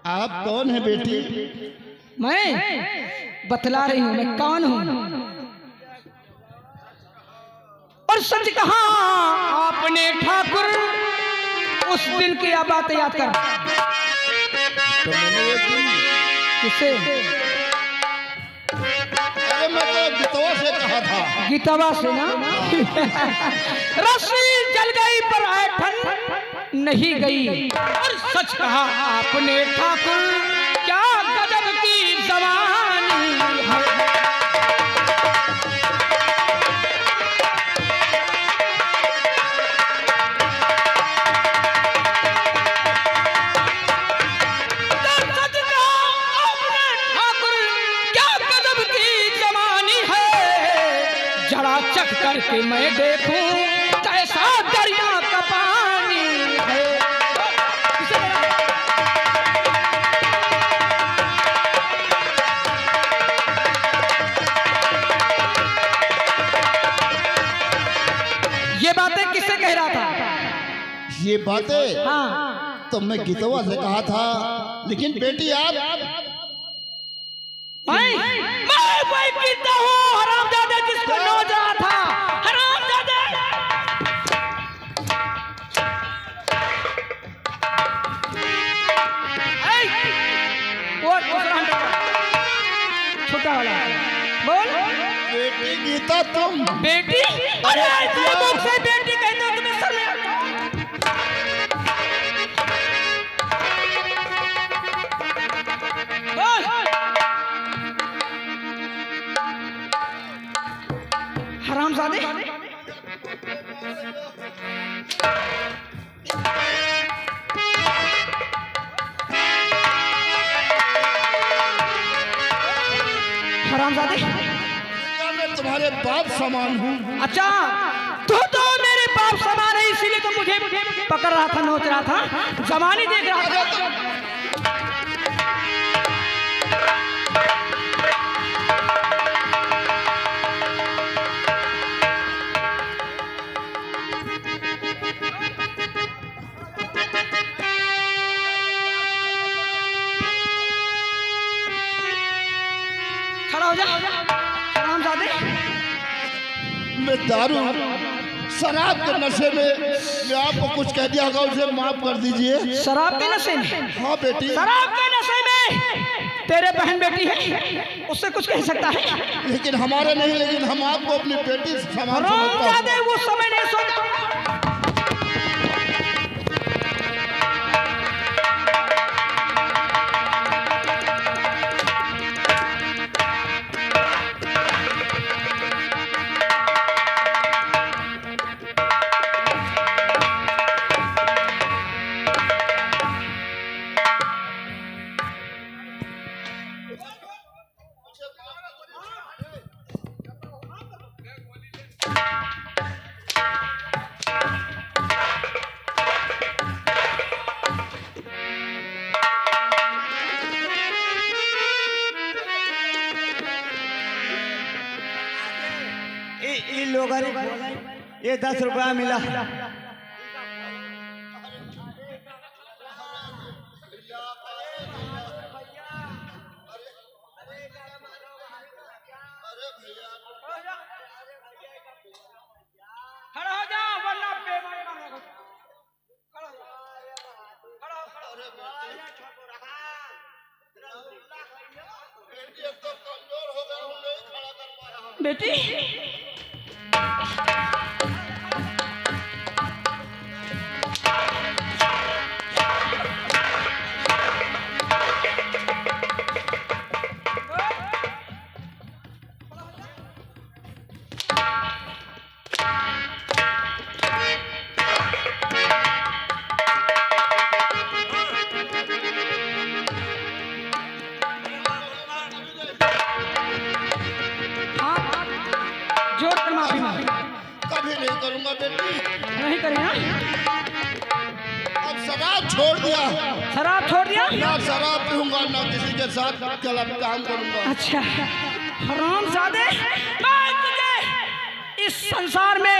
आप कौन है बेटी? मैं बतला रही हूँ मैं कौन हूँ। और सच कहा आपने ठाकुर, उस दिन की आप बात याद कर। तो मैंने एक दिन किससे? अरे मैं तो गीतवा से कहा था। गीतवा से ना? रस्सी जल गई पर ऐठन नहीं गई। और सच कहा आपने ठाकुर, क्या गजब की जवानी है। करके मैं देखूं कैसा दरिया का पानी है। ये बातें किससे कह रहा था? ये बातें हाँ तो मैं गीतवा से कहा था, लेकिन बेटी आप मैं वही गीता हूँ हरामजादे जिसको नोच रहा था। हरामजादे छोटा वाला बोल। बेटी गीता तुम? बेटी? अरे ऐसे मुख से बेटी कहते हो तुम्हें शर्म नहीं आता? हरामजादे हरामजादे मैं तुम्हारे बाप समान हूँ। अच्छा तू तो मेरे बाप समान है, इसीलिए तो मुझे पकड़ रहा था, नोच रहा था, जवानी देख रहा था। खड़ा हो जा हरामजादे। मैं दारू शराब के नशे में मैं आपको कुछ कह दिया होगा, उसे माफ कर दीजिए। शराब के नशे में? हाँ बेटी। शराब के नशे में तेरे बहन बेटी है, उससे कुछ कह सकता है? लेकिन हमारे नहीं, लेकिन हम आपको अपनी बेटी समान समझता हूं। हरामजादे वो समय नहीं सोता। लोग ये 10 रुपया मिला। खड़ा हो जाओ वरना पेमेंट मांगेगा। बेटी कभी नहीं करूंगा बेटी। नहीं करेगा? अब शराब छोड़ दिया। शराब छोड़ दिया? ना शराब पीऊंगा, ना किसी के साथ गलत काम करूंगा। अच्छा हरामजादे, मैं तुझे इस संसार में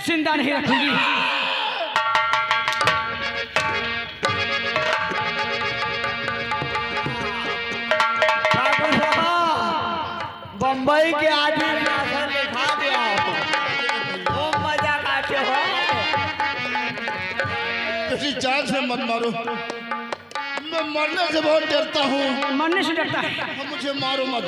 जिंदा नहीं रखूंगी। बम्बई के आदमी भाषा लिखा दिया हो। खूब मजा आते हो। किसी चाल से मत मारो, मैं मरने से बहुत डरता हूँ। मरने से डरता है? अब मुझे मारो मत।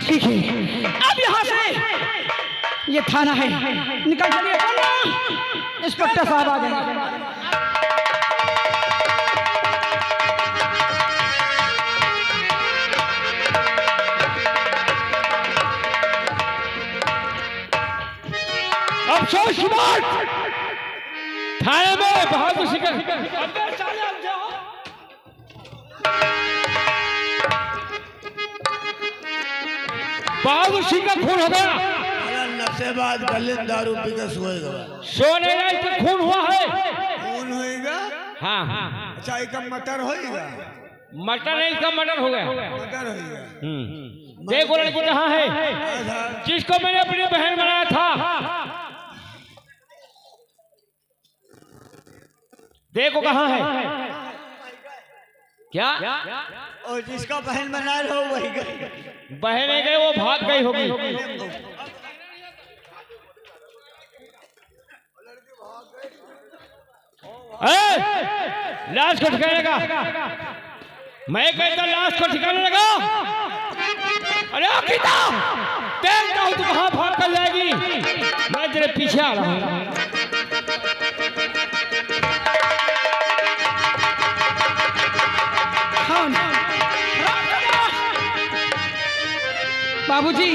ठीक है, अब यहाँ से ये थाना है, निकल चलिए। इंस्पेक्टर साहब आ गए। अफसोस की बात, थाने में बहादुर सिंह का खून हो गया। नशेबाज गले दारू पी के सोएगा। सोने का खून हुआ है। खून होएगा? हाँ हाँ। अच्छा, इसका मटर होएगा? मटर नहीं, इसका मटर हो गया। मटर होएगा। देखो लड़की कहाँ है जिसको मैंने अपनी बहन बनाया था। देखो कहाँ है। क्या? और जिसका बहन बना रहे हो वही गई। बहन गए, वो भाग गई होगी। लाश को ठिकाने लगा। मैं कहता लाश को ठिकाने लगा। अरे गीता, देखता हूँ तू कहाँ भाग कर जाएगी। मैं तेरे पीछे आ रहा हूँ। बाबूजी,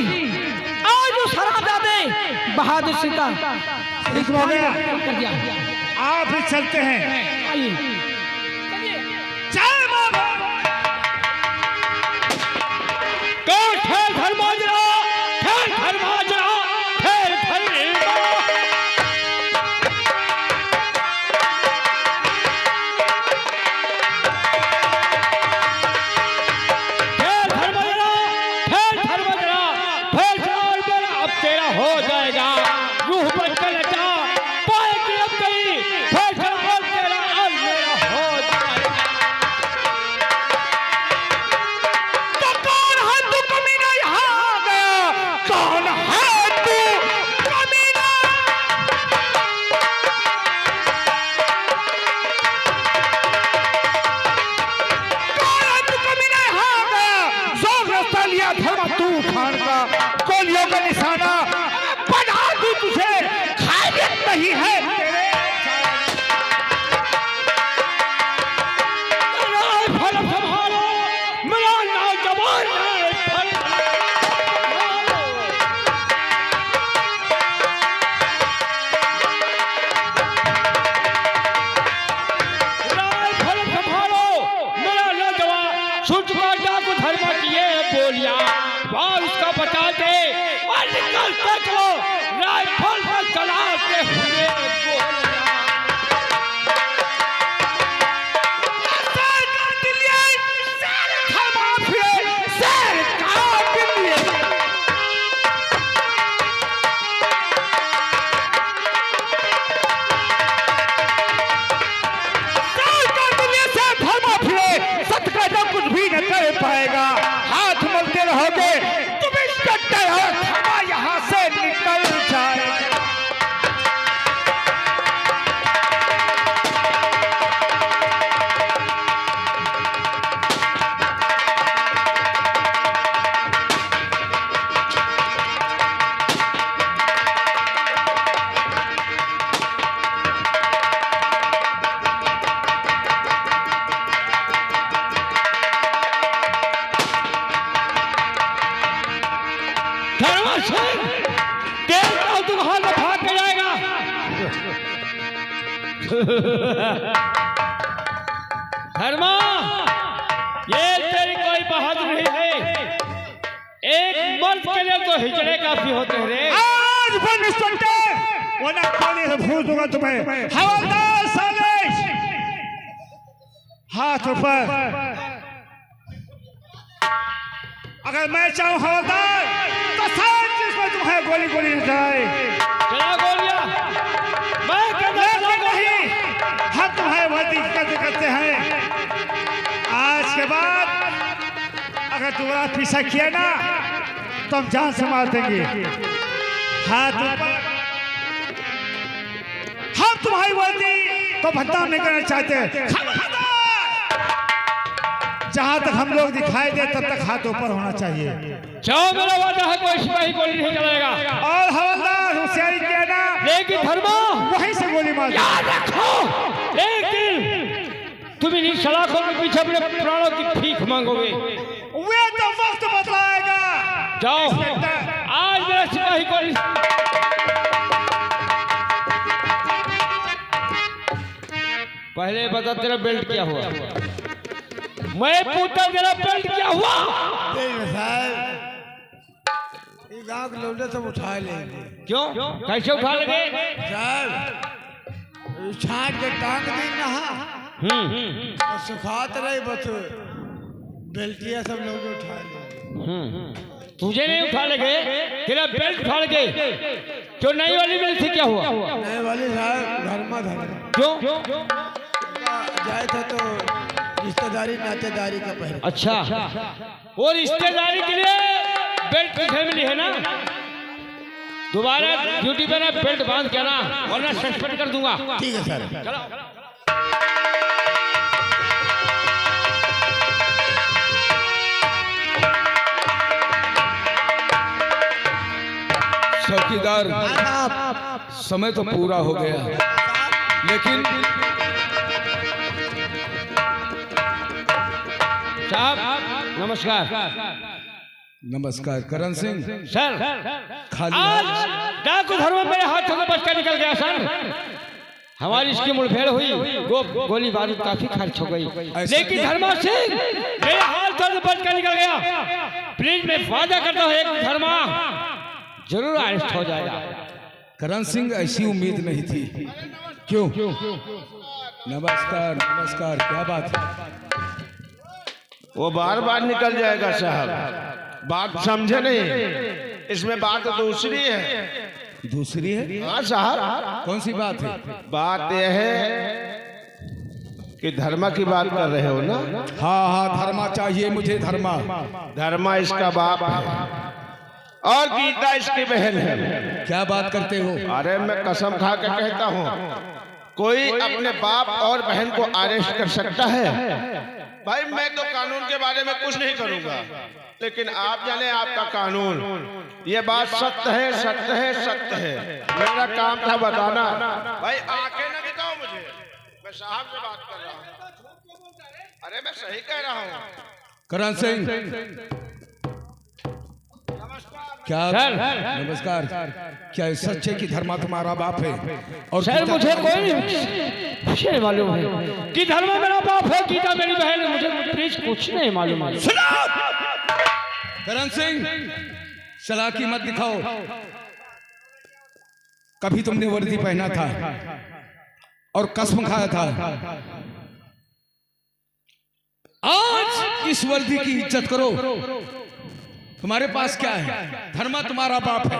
आज जो शराबजादे बहादुर सिंह का कर दिया। आप ही चलते हैं। आइए। धर्माजरा, धर्माजरा, अब तेरा हो जाएगा। रूह पर चल जा, पाए की अब गई, फैसला और तेरा अब मेरा हो जाएगा। तो कौन है तू कमीना, यहाँ आ गया? कौन है तू कमीना? कौन है तू कमीना, यहाँ आ गया? जोर रास्ता लिया धर्म तूफान का, गोलियों का निशाना बना दूं तुझे, खैरियत नहीं है। राइफल संभालो, मेरा नौजवान राइफल संभालो, मेरा नौजवान। छुट का डाकू धर्म किए बोलिया, और उसका बचा दे और निकल चलो राइफल पर चलाते हुए कुछ भी न कर पाएगा। हाथ मलते रहोगे तुम, इंस्पेक्टर हो, थमा यहाँ से निकल जाएगा। धर्मा, ये तेरी कोई बहादुरी नहीं है। एक मर्द के लिए तो हिजड़े काफी होते हैं रे। आज बंद इंस्पेक्टर, वरना खोली से भूल दूंगा तुम्हें। हवलदार सालिश, हाथ ऊपर। अगर मैं चाहूं हवलदार तो साथ जिसमें तुम्हें गोली गोली जाए। चला गोलियां, मैं कहता नहीं, हम तुम्हारे वर्दी की कदर करते हैं। आज के बाद अगर दोबारा पीछा किया ना तो हम जान से मार देंगे। हाथ ऊपर। हम तुम्हारी वर्दी को बदनाम नहीं करना चाहते। जहां तक हम लोग दिखाई दे तब तक हाथ ऊपर होना चाहिए। जाओ, मेरा वादा है कोई सिपाही गोली नहीं चलाएगा। और हवलदार होशियारी किया ना, लेकिन धर्मा वहीं से गोली मार याद रखो, लेकिन तुम इन्हीं सलाखों के पीछे अपने प्राणों की भीख मांगोगे। वे तो वक्त बतलाएगा। जाओ, आज मेरा सिपाही गोली। पहले बता तेरा बेल्ट क्या हुआ? मैं पूछता तेरा बेल्ट क्या हुआ? गाँव के लोग सब उठा लेंगे। क्यों? कैसे उठा लेंगे? छाट के टांग दी ना, और सुखात रही बस बेल्टिया सब लोग उठा लेंगे। तुझे नहीं उठा लेंगे, तेरा बेल्ट उठा लेंगे। जो नई वाली बेल्ट थी क्या हुआ? नए वाली साहब धर्मा धर्मा क्यों? जाए थे तो रिश्तेदारी नातेदारी का पहले। अच्छा, वो रिश्तेदारी के लिए बेल्ट किसे मिली है ना? दोबारा ड्यूटी पे ना बेल्ट बांध के ना, वरना सस्पेंड कर दूंगा। ठीक है सर। चलो। चौकीदार, समय तो पूरा हो गया, लेकिन साहब नमस्कार। नमस्कार। करण सिंह सर, खाली आज डाकू धर्म मेरे हाथों से बच कर निकल गया सर। हमारी इसकी मुठभेड़ हुई, गोली बारूद काफी खर्च हो गई, लेकिन धर्मा सिंह मेरे हाथों से बच कर निकल गया। प्लीज मैं वादा करता हूँ, एक धर्मा जरूर अरेस्ट हो जाएगा। करण सिंह, ऐसी उम्मीद नहीं थी। क्यों? नमस्कार नमस्कार, क्या बात है? वो बार बार निकल जाएगा साहब, बात समझे नहीं, इसमें बात दूसरी है। दूसरी है? हाँ साहब। कौन सी बात है? बात यह है कि धर्मा की बात कर रहे हो ना? हाँ हाँ, धर्मा चाहिए मुझे। धर्मा? धर्मा इसका बाप है और गीता इसकी बहन है। क्या बात करते हो? अरे मैं कसम खा के कहता हूँ, कोई अपने बाप और बहन को अरेस्ट कर सकता है? भाई मैं तो कानून के बारे में कुछ नहीं करूंगा, लेकिन आप जाने आपका कानून। ये बात सत्य है, सत्य है, सत्य है। मेरा काम था बताना। भाई आंखें न दिखाओ मुझे, मैं साहब से बात कर रहा हूँ। अरे मैं सही कह रहा हूँ। करण सिंह, क्या? नमस्कार। क्या सच है कि धर्मा तुम्हारा बाप है? और सर मुझे कोई नहीं मालूम है कि धर्मा मेरा बाप है, गीता मेरी बहन है। मुझे प्लीज कुछ नहीं मालूम है। करण सिंह, चालाकी मत दिखाओ। कभी तुमने वर्दी पहना था और कसम खाया था। आज इस वर्दी की इज्जत करो। तुम्हारे पास क्या है? धर्मा तुम्हारा बाप है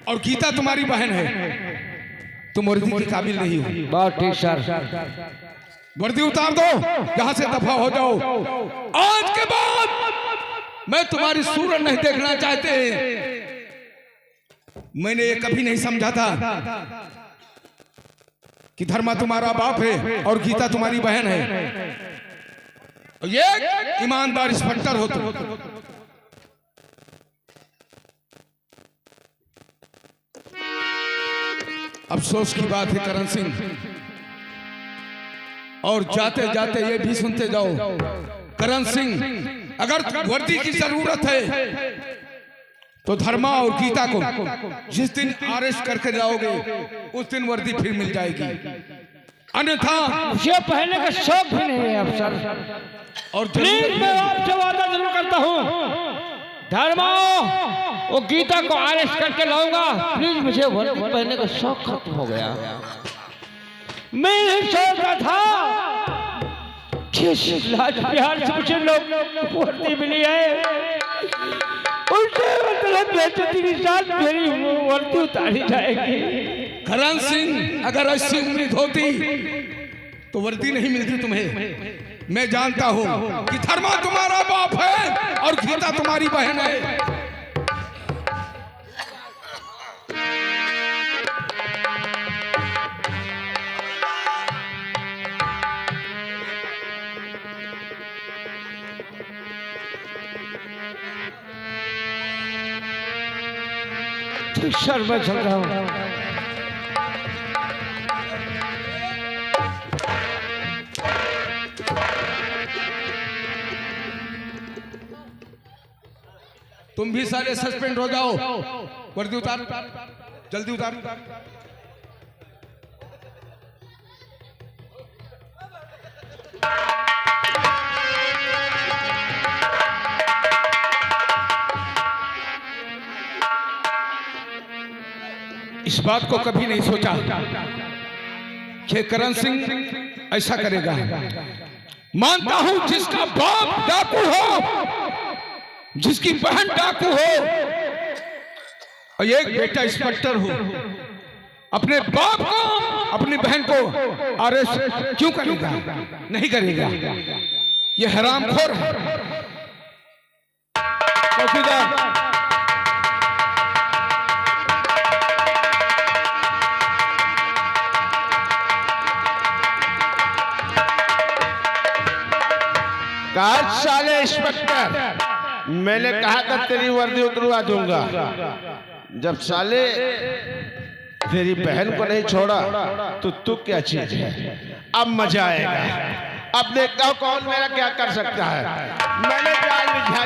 और गीता तुम्हारी बहन है। तुम वर्दी के काबिल नहीं हो। बात ठीक सर। वर्दी उतार दो, यहां से दफा हो जाओ। आज के बाद मैं तुम्हारी सूरत नहीं देखना चाहते। मैंने ये कभी नहीं समझा था कि धर्मा तुम्हारा बाप है और गीता तुम्हारी बहन है। ये ईमानदार इंस्पेक्टर हो तुम। अफसोस की बात है करण सिंह, और जाते जाते ये भी सुनते जाओ करण सिंह, अगर वर्दी की जरूरत है तो धर्मा और गीता को जिस दिन अरेस्ट करके जाओगे उस दिन वर्दी फिर मिल जाएगी। अन्यथा मुझे पहनने का शौक भी नहीं है अफसर। और प्लीज मैं आपसे वादा जरूर करता हूँ, धर्मा वो गीता को अरेस्ट करके लाऊंगा। प्लीज मुझे वर्दी पहनने का शौक खत्म हो गया। मैं नहीं सोचता था किस लाज प्यार से मुझे लोग वर्दी मिली है, उनसे मतलब बेइज्जती के साथ मेरी वर्दी उतारी जाएगी। करण सिंह, अगर ऐसी उम्मीद होती तो वर्दी नहीं मिलती तुम्हें। मैं जानता हूं कि धर्मा तुम्हारा बाप है और गीता तुम्हारी बहन है। सर मैं चल रहा हूँ। तुम भी सारे सस्पेंड हो जाओ। वर्दी उतार, जल्दी उतार। इस बात को कभी नहीं सोचा कि करण सिंह ऐसा करेगा। मानता हूं जिसका बाप डाकू हो, जिसकी बहन डाकू हो और एक बेटा इंस्पेक्टर हो, अपने बाप को अपनी बहन को अरेस्ट क्यों करेगा? नहीं करेगा। ये हरामखोर है। चौकीदार, कहा साले इंस्पेक्टर, मैंने कहा था तेरी वर्दी उतरवा दूंगा। जब साले तेरी बहन को नहीं छोड़ा तो तू क्या चीज है? अब मजा आएगा। अब देखता हूं कौन मेरा क्या कर सकता है। मैंने जाल बिछाई